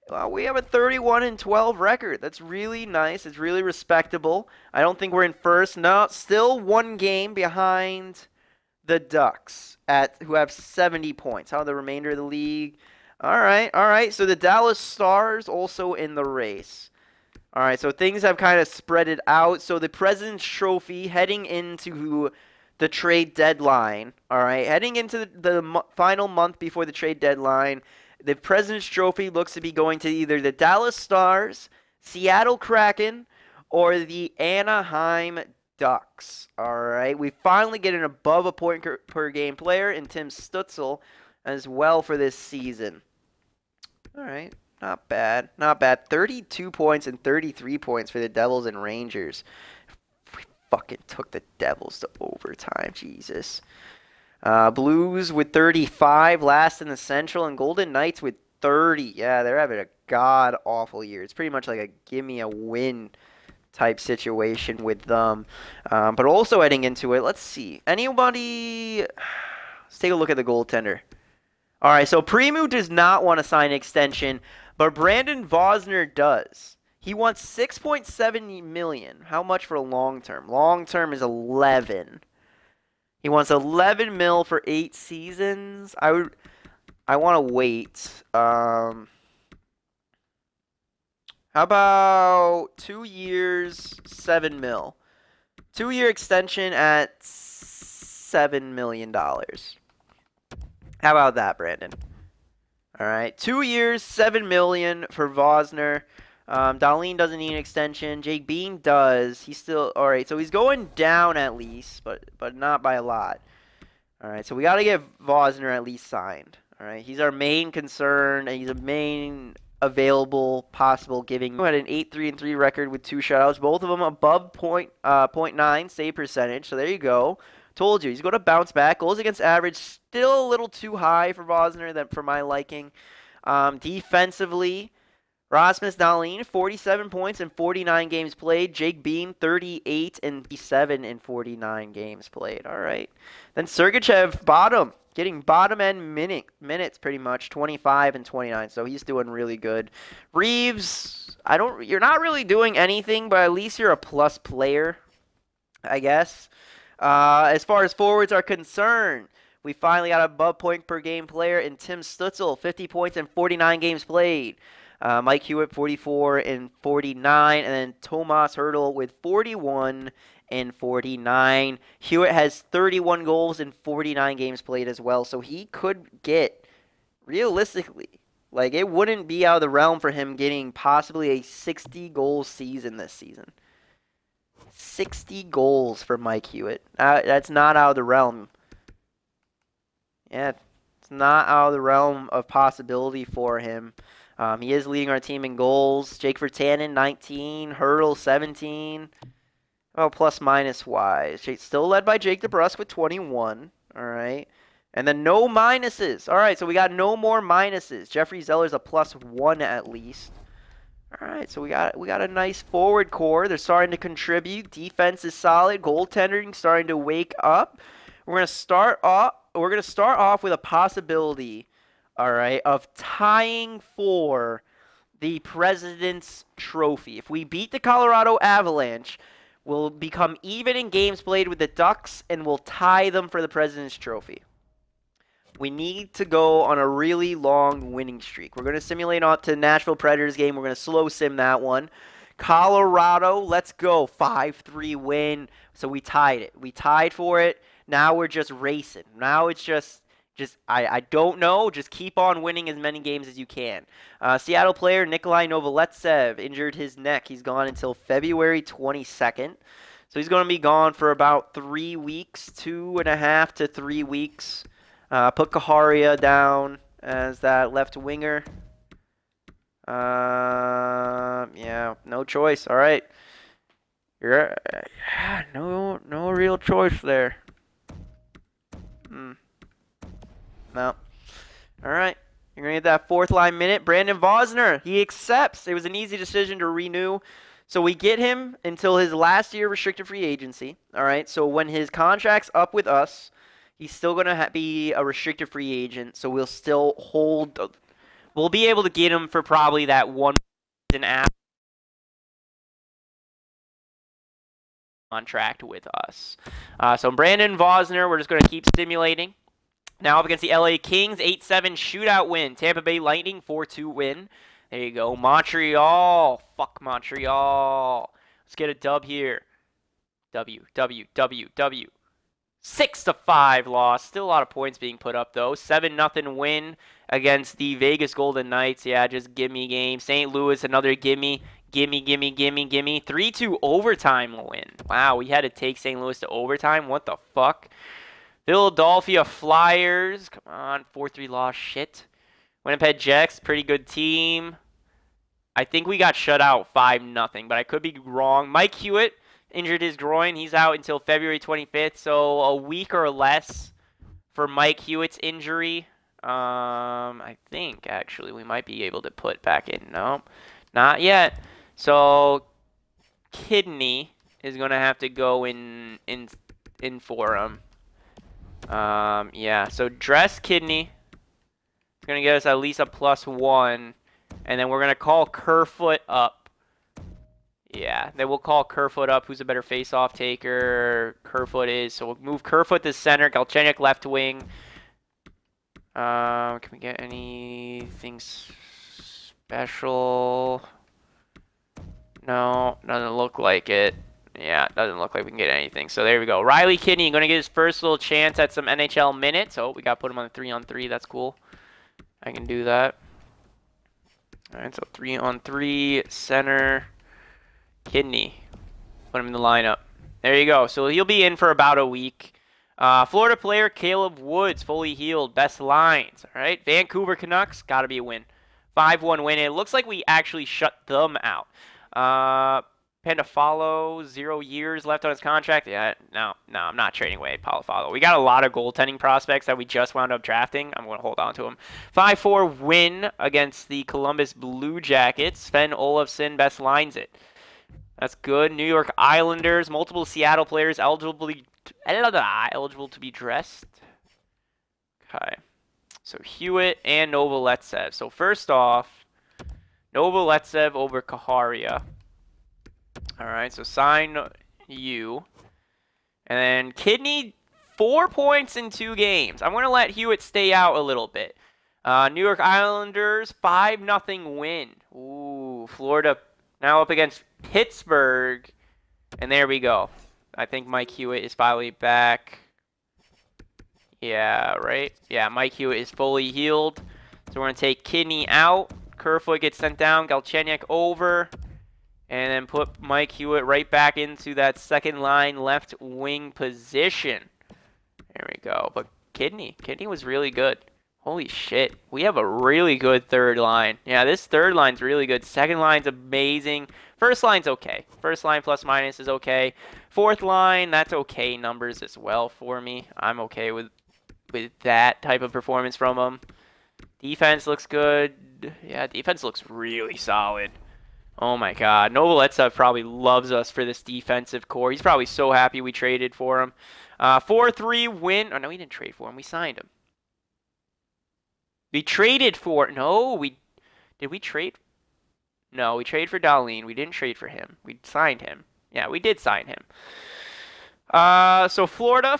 Well, we have a 31-12 record. That's really nice. It's really respectable. I don't think we're in first. No, still one game behind the Ducks who have 70 points. How the remainder of the league? All right. So the Dallas Stars also in the race. All right, so things have kind of spread it out. So the President's Trophy heading into the trade deadline. All right, heading into the final month before the trade deadline, the President's Trophy looks to be going to either the Dallas Stars, Seattle Kraken, or the Anaheim Ducks. All right, we finally get an above a point per game player in Tim Stützle as well for this season. All right. Not bad. Not bad. 32 points and 33 points for the Devils and Rangers. We fucking took the Devils to overtime. Jesus. Blues with 35, last in the Central, and Golden Knights with 30. Yeah, they're having a god-awful year. It's pretty much like a give-me-a-win type situation with them. But also heading into it, let's see. Anybody... Let's take a look at the goaltender. All right, so Primu does not want to sign an extension, but Brandon Vosner does. He wants $6.7 million. How much for a long term? Long term is 11. He wants 11 mil for 8 seasons. I want to wait. How about 2 years, 7 mil? 2-year extension at $7 million. How about that, Brandon? All right, 2 years, $7 million for Vosner. Dahlin doesn't need an extension. Jake Bean does. He's still all right. So he's going down at least, but not by a lot. All right, so we got to get Vosner at least signed. All right, he's our main concern, and he's a main available possible giving. He had an 8-3-3 record with 2 shutouts, both of them above .9 save percentage. So there you go. Told you, he's going to bounce back. Goals against average, still a little too high for Vosner for my liking. Defensively, Rasmus Dahlin, 47 points in 49 games played. Jake Bean, 38 and 7 in 49 games played. All right. Then Sergachev, getting bottom end minutes pretty much, 25 and 29. So he's doing really good. Reeves, you're not really doing anything, but at least you're a plus player, I guess. As far as forwards are concerned, we finally got a above point per game player in Tim Stützle, 50 points in 49 games played. Mike Hewitt, 44 and 49, and then Tomas Hertl with 41 and 49. Hewitt has 31 goals in 49 games played as well, so he could get, realistically, like it wouldn't be out of the realm for him getting possibly a 60-goal season this season. 60 goals for Mike Hewitt. That's not out of the realm. Yeah, it's not out of the realm of possibility for him. He is leading our team in goals. Jake Virtanen, 19. Hertl, 17. Oh, plus-minus wise. Still led by Jake DeBrusk with 21. All right. And then no minuses. All right, so we got no more minuses. Jeffrey Zeller's a +1 at least. All right, so we got a nice forward core. They're starting to contribute. Defense is solid. Goaltending starting to wake up. We're gonna start off with a possibility, all right, of tying for the President's Trophy. If we beat the Colorado Avalanche, we'll become even in games played with the Ducks, and we'll tie them for the President's Trophy. We need to go on a really long winning streak. We're going to simulate on to the Nashville Predators game. We're going to slow sim that one. Colorado, let's go. 5-3 win. So we tied it. We tied for it. Now we're just racing. Now it's just I don't know. Just keep on winning as many games as you can. Seattle player Nikolai Novoletsev injured his neck. He's gone until February 22nd. So he's going to be gone for about 3 weeks, 2.5 to 3 weeks. Put Kaharia down as that left winger. Yeah, no choice. All right. No real choice there. No. All right. You're going to get that fourth line minute. Brandon Vosner, he accepts. It was an easy decision to renew. So we get him until his last year restricted free agency. All right. So when his contract's up with us, he's still going to be a restricted free agent. So we'll still hold. We'll be able to get him for probably that 1 season after contract with us. So Brandon Vosner, we're just going to keep stimulating. Now up against the LA Kings, 8-7 shootout win. Tampa Bay Lightning, 4-2 win. There you go. Montreal. Fuck Montreal. Let's get a dub here. W. 6-5 loss. Still a lot of points being put up, though. 7-0 win against the Vegas Golden Knights. Yeah, just gimme game. St. Louis, another gimme. Gimme. 3-2 overtime win. Wow, we had to take St. Louis to overtime. What the fuck? Philadelphia Flyers. Come on, 4-3 loss. Shit. Winnipeg Jets, pretty good team. I think we got shut out 5-0, but I could be wrong. Mike Hewitt injured his groin. He's out until February 25th, so a week or less for Mike Hewitt's injury. I think, actually, we might be able to put back in. No, not yet. So, Kidney is going to have to go in for him. Yeah, so Dress Kidney is going to get us at least a +1. And then we're going to call Kerfoot up. Yeah, then we'll call Kerfoot up, who's a better face-off taker. Kerfoot is. So we'll move Kerfoot to center. Galchenyuk left wing. Can we get anything special? No, doesn't look like it. Yeah, doesn't look like we can get anything. So there we go. Riley Kidney going to get his first little chance at some NHL minutes. Oh, we got to put him on the 3-on-3. That's cool. I can do that. All right, so 3-on-3, center, Kidney. Put him in the lineup. There you go. So he'll be in for about a week. Florida player Caleb Woods, fully healed. Best lines. All right, Vancouver Canucks, got to be a win. 5-1 win. It looks like we actually shut them out. Pandafalo, 0 years left on his contract. Yeah, no, I'm not trading away Pandafalo. We got a lot of goaltending prospects that we just wound up drafting. I'm going to hold on to them. 5-4 win against the Columbus Blue Jackets. Sven Olofsson best lines it. That's good. New York Islanders, multiple Seattle players eligible to be dressed. Okay. So Hewitt and Novoletsev. So first off, Novoletsev over Kaharia. All right, so sign you. And then Kidney, 4 points in 2 games. I'm going to let Hewitt stay out a little bit. New York Islanders, 5-0 win. Ooh, Florida now up against Pittsburgh. And there we go. I think Mike Hewitt is finally back. Yeah, right? Yeah, Mike Hewitt is fully healed. So we're going to take Kidney out. Kerfoot gets sent down. Galchenyuk over. And then put Mike Hewitt right back into that second line left wing position. There we go. But Kidney was really good. Holy shit. We have a really good third line. Yeah, this third line's really good. Second line's amazing. First line's okay. First line plus minus is okay. Fourth line, that's okay numbers as well for me. I'm okay with that type of performance from them. Defense looks good. Yeah, defense looks really solid. Oh my god. Novoletsev probably loves us for this defensive core. He's probably so happy we traded for him. 4-3 win. Oh, no, we didn't trade for him. We signed him. We traded for... No, Did we trade? No, we traded for Dahlin. We didn't trade for him. We signed him. Yeah, we did sign him. So Florida,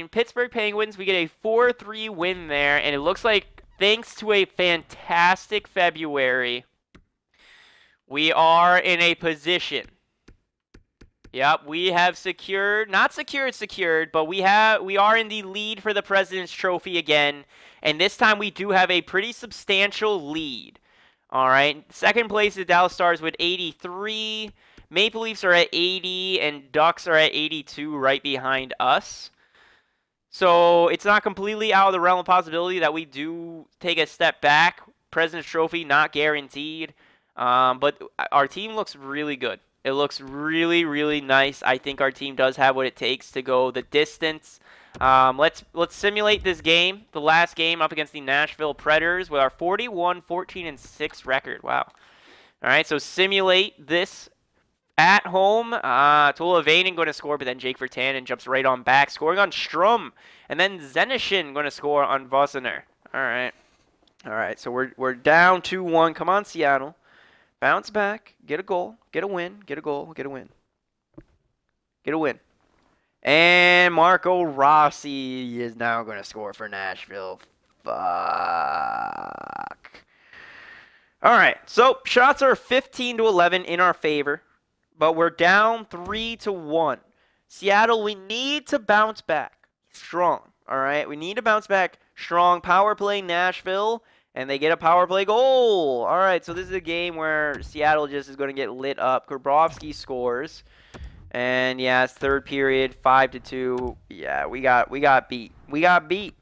Pittsburgh Penguins, we get a 4-3 win there. And it looks like, thanks to a fantastic February... We are in a position. Yep, we have secured, not secured, but we are in the lead for the President's Trophy again. And this time we do have a pretty substantial lead. All right, second place is Dallas Stars with 83. Maple Leafs are at 80, and Ducks are at 82 right behind us. So it's not completely out of the realm of possibility that we do take a step back. President's Trophy, not guaranteed. But our team looks really good. It looks really, really nice. I think our team does have what it takes to go the distance. Let's simulate this game, the last game up against the Nashville Predators with our 41-14-6 record. Wow. All right, so simulate this at home. Tula Vainen going to score, but then Jake Virtanen jumps right on back, scoring on Strum. And then Zenishin going to score on Vosiner. All right. All right, so we're down 2-1. Come on, Seattle. Bounce back. Get a goal. Get a win. Get a goal. Get a win. Get a win. And Marco Rossi is now going to score for Nashville. Fuck. All right, so shots are 15-11 in our favor, but we're down 3-1. Seattle, we need to bounce back strong. All right, we need to bounce back strong. Power play Nashville, and they get a power play goal. All right, so this is a game where Seattle just is going to get lit up. Grabowski scores. And yeah, it's third period, 5-2. Yeah, we got beat. We got beat.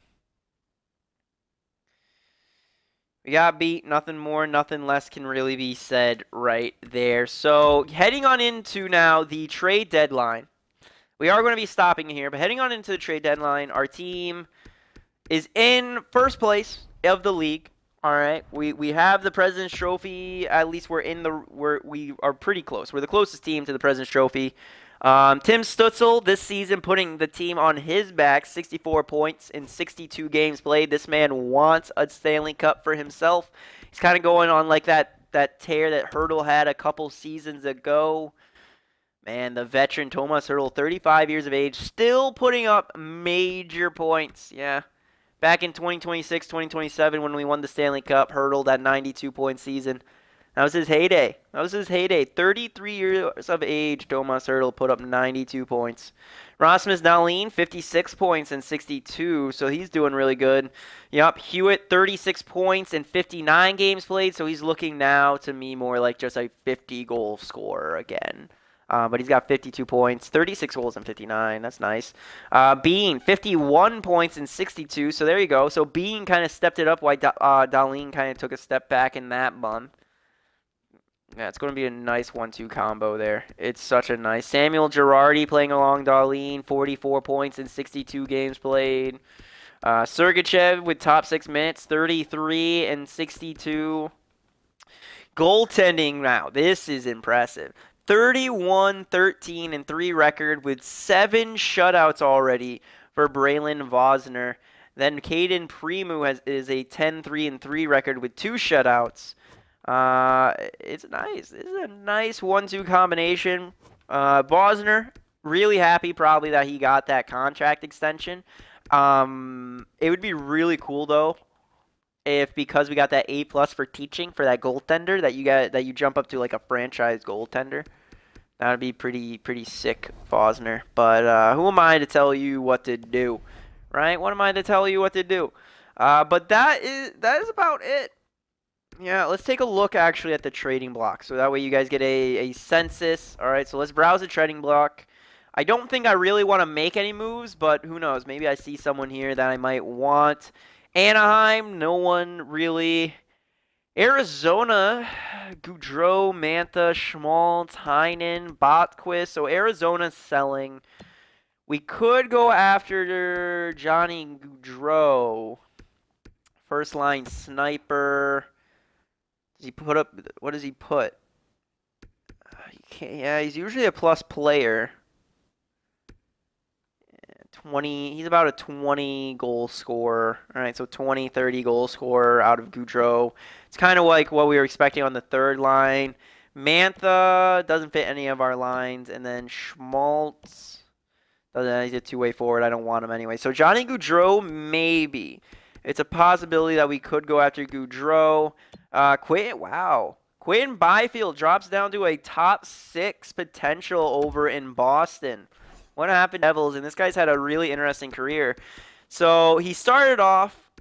We got beat. Nothing more, nothing less can really be said right there. So heading on into now the trade deadline. We are going to be stopping here, but heading on into the trade deadline, our team is in first place of the league. All right, we have the President's Trophy. At least we are pretty close. We're the closest team to the President's Trophy. Tim Stützle this season putting the team on his back, 64 points in 62 games played. This man wants a Stanley Cup for himself. He's kind of going on like that tear that Hertl had a couple seasons ago. Man, the veteran Thomas Hertl, 35 years of age, still putting up major points. Yeah. Back in 2026, 2027, when we won the Stanley Cup, Hertl, that 92-point season. That was his heyday. 33 years of age, Thomas Hertl put up 92 points. Rasmus Dahlin, 56 points in 62, so he's doing really good. Yup, Hewitt, 36 points in 59 games played, so he's looking now to me more like just a 50-goal scorer again. But he's got 52 points, 36 goals in 59. That's nice. Bean, 51 points in 62. So there you go. So Bean kind of stepped it up while Dahlin kind of took a step back in that month. Yeah, it's going to be a nice 1-2 combo there. It's such a nice. Samuel Girardi playing along Dahlin, 44 points in 62 games played. Sergachev with top 6 minutes, 33 and 62. Goaltending now. This is impressive. 31-13-3 record with 7 shutouts already for Braylon Vosner. Then Caden Primu is a 10-3-3 record with 2 shutouts. It's nice. This is a nice 1-2 combination. Vosner, really happy probably that he got that contract extension. It would be really cool though if, because we got that A+ for teaching for that goaltender, that you jump up to like a franchise goaltender. That would be pretty sick, Vosner. But who am I to tell you what to do, right? What am I to tell you what to do? But that is about it. Yeah, let's take a look actually at the trading block, so that way you guys get a census. All right, so let's browse the trading block. I don't think I really want to make any moves, but who knows? Maybe I see someone here that I might want. Anaheim, no one really. Arizona, Goudreau, Mantha, Schmaltz, Heinen, Botquist. So Arizona's selling. We could go after Johnny Goudreau. First line sniper. Does he put up? What does he put? Yeah, he's usually a plus player. 20. He's about a 20 goal scorer. All right, so 20, 30 goal scorer out of Goudreau. It's kind of like what we were expecting on the third line. Mantha doesn't fit any of our lines, and then Schmaltz doesn't. He's a two-way forward. I don't want him anyway. So Johnny Goudreau, maybe. It's a possibility that we could go after Goudreau. Quentin Byfield drops down to a top 6 potential over in Boston. What happened, Devils? And this guy's had a really interesting career. So he started off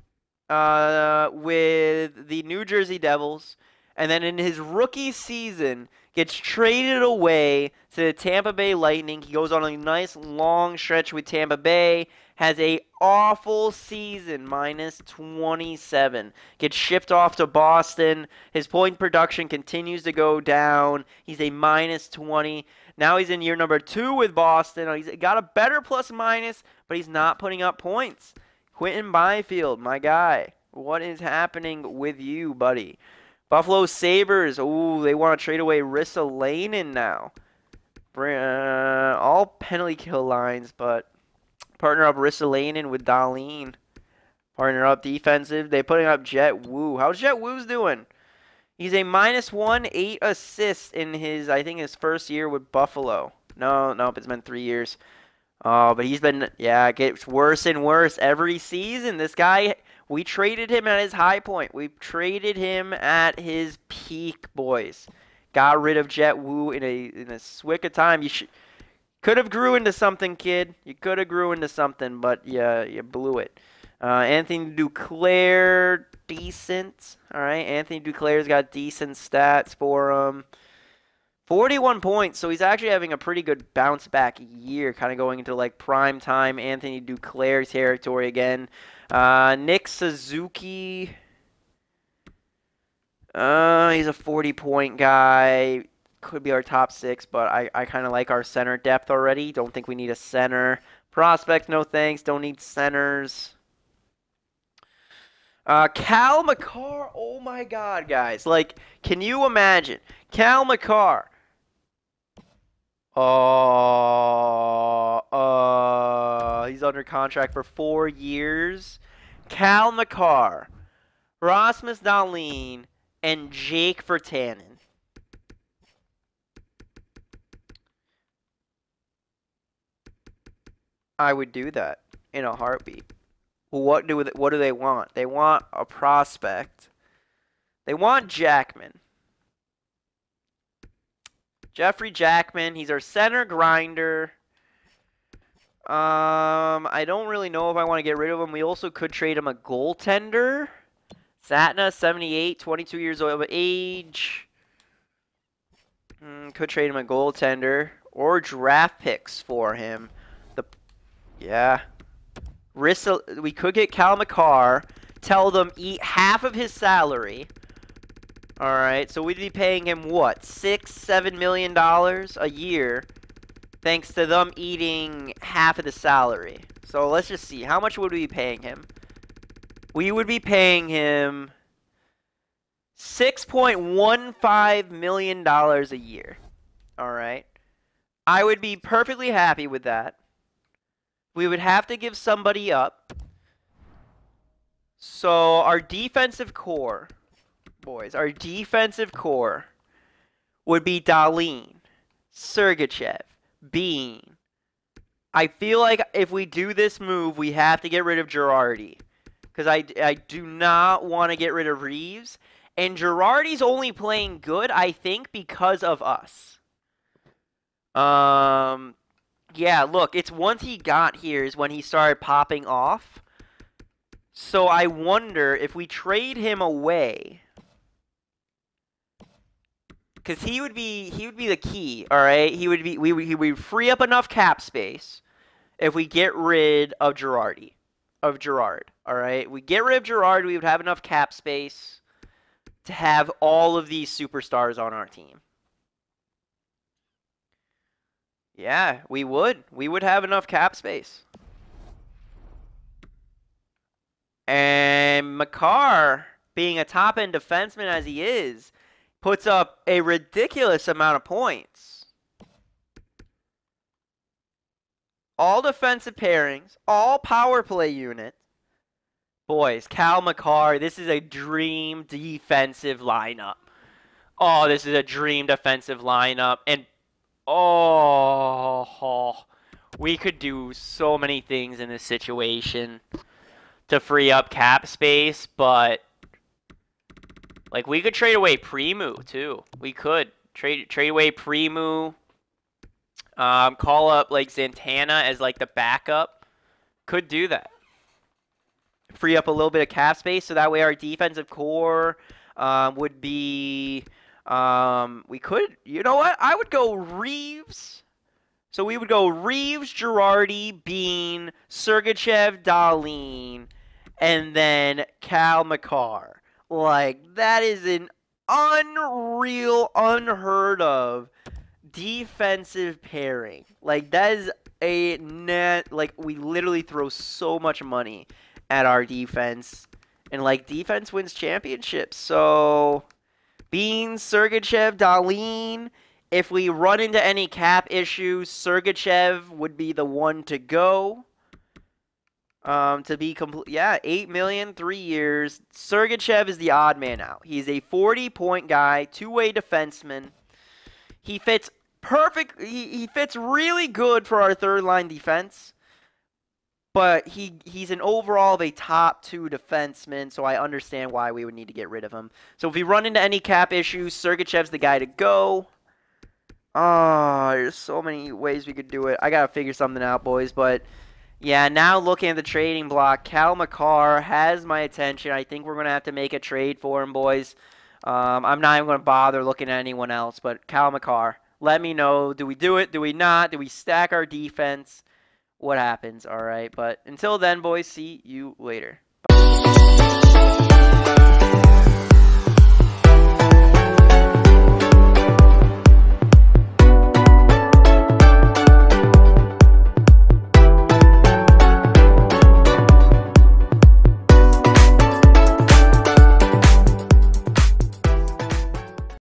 with the New Jersey Devils, and then in his rookie season gets traded away to the Tampa Bay Lightning. He goes on a nice long stretch with Tampa Bay, has a awful season, minus 27. Gets shipped off to Boston. His point production continues to go down. He's a minus 20. Now he's in year number 2 with Boston. He's got a better plus minus, but he's not putting up points. Quentin Byfield, my guy. What is happening with you, buddy? Buffalo Sabres. Ooh, they want to trade away Ristolainen now. All penalty kill lines, but partner up Ristolainen with Dahlin. Partner up defensive. They're putting up Jet Wu. How's Jet Wu's doing? He's a minus 1, 8 assists in his, I think, his first year with Buffalo. No, it's been 3 years. Oh, but he's been, yeah, it gets worse and worse every season. This guy, we traded him at his high point. We traded him at his peak, boys. Got rid of Jet Wu in a swick of time. You could have grew into something, kid. You could have grew into something, but yeah, you blew it. Anthony Duclair, decent. All right, Anthony Duclair's got decent stats for him. 41 points, so he's actually having a pretty good bounce back year, kind of going into like prime time Anthony Duclair territory again. Nick Suzuki, he's a 40-point guy. Could be our top 6, but I kind of like our center depth already. Don't think we need a center. Prospects, no thanks. Don't need centers. Cal McCarr, oh my God, guys. Like, can you imagine? Cal McCarr. He's under contract for 4 years. Cal McCarr, Rasmus Dahlin, and Jake Virtanen. I would do that in a heartbeat. What do they want? They want a prospect. They want Jackman. Jeffrey Jackman. He's our center grinder. I don't really know if I want to get rid of him. We also could trade him a goaltender. Satna, 78, 22 years of age. Could trade him a goaltender or draft picks for him. Yeah. We could get Cal McCarr, tell them eat half of his salary. All right, so we'd be paying him what, $6-7 million a year, thanks to them eating half of the salary. So let's just see, how much would we be paying him? We would be paying him $6.15 million a year. All right, I would be perfectly happy with that. We would have to give somebody up. So our defensive core, boys, our defensive core would be Dahlin, Sergachev, Bean. I feel like if we do this move, we have to get rid of Girardi. Because I do not want to get rid of Reeves. And Girardi's only playing good, I think, because of us. Yeah, look, it's once he got here is when he started popping off. So I wonder if we trade him away, because he would be the key. All right, he would free up enough cap space if we get rid of Girard. All right, we get rid of Girard, we would have enough cap space to have all of these superstars on our team. Yeah, we would. We would have enough cap space. And McCarr, being a top-end defenseman as he is, puts up a ridiculous amount of points. All defensive pairings, all power play units. Boys, Cal McCarr, this is a dream defensive lineup. Oh, this is a dream defensive lineup. And we could do so many things in this situation to free up cap space, but like we could trade away Primu too. We could trade away Primu. Call up like Zantana as like the backup. Could do that. Free up a little bit of cap space so that way our defensive core would be We could, you know what? I would go Reeves. So we would go Reeves, Girardi, Bean, Sergachev, Dahlin, and then Cal McCarr. Like, that is an unreal, unheard of defensive pairing. Like, that is a net. Like, we literally throw so much money at our defense. And, like, defense wins championships. So, Bean, Sergachev, Dahlin. If we run into any cap issues, Sergachev would be the one to go. To be complete, yeah, $8 million, 3 years. Sergachev is the odd man out. He's a 40-point guy, two-way defenseman. He fits perfect. He fits really good for our third-line defense. But he's an overall of a top 2 defenseman, so I understand why we would need to get rid of him. So if we run into any cap issues, Sergachev's the guy to go. Oh, there's so many ways we could do it. I gotta figure something out, boys. But yeah, now looking at the trading block, Cal McCarr has my attention. I think we're gonna have to make a trade for him, boys. I'm not even gonna bother looking at anyone else. But Cal McCarr, let me know. Do we do it? Do we not? Do we stack our defense? What happens? All right. But until then, boys, see you later. Bye.